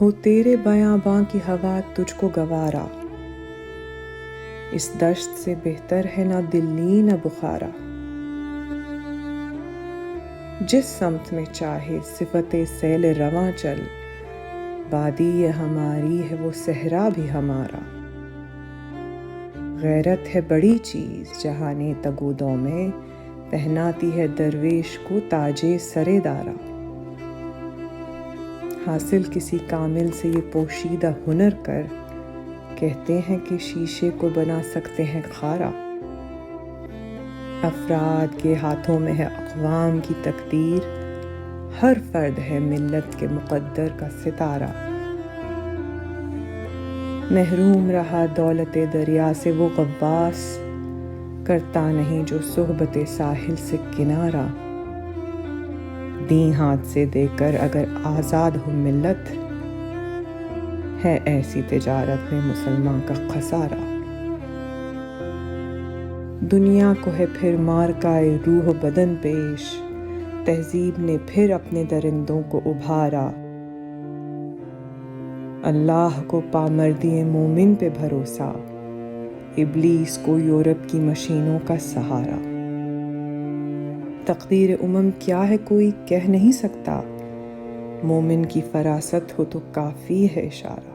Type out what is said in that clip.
ہو تیرے بیاباں کی ہوا تجھ کو گوارا، اس دشت سے بہتر ہے نہ دلی نہ بخارا۔ جس سمت میں چاہے صفت سیل رواں چل، وادی یہ ہماری ہے وہ صحرا بھی ہمارا۔ غیرت ہے بڑی چیز جہان تگودوں میں، پہناتی ہے درویش کو تاج سرِ دارا۔ حاصل کسی کامل سے یہ پوشیدہ ہنر کر، کہتے ہیں کہ شیشے کو بنا سکتے ہیں خارا۔ افراد کے ہاتھوں میں ہے اقوام کی تقدیر، ہر فرد ہے ملت کے مقدر کا ستارہ۔ محروم رہا دولت دریا سے وہ غواص، کرتا نہیں جو صحبت ساحل سے کنارہ۔ دیں ہاتھ سے دے کر اگر آزاد ہو ملت، ہے ایسی تجارت میں مسلمان کا خسارہ۔ دنیا کو ہے پھر مارکائے روح و بدن پیش، تہذیب نے پھر اپنے درندوں کو ابھارا۔ اللہ کو پامردی مومن پہ بھروسہ، ابلیس کو یورپ کی مشینوں کا سہارا۔ تقدیر امم کیا ہے کوئی کہہ نہیں سکتا، مومن کی فراست ہو تو کافی ہے اشارہ۔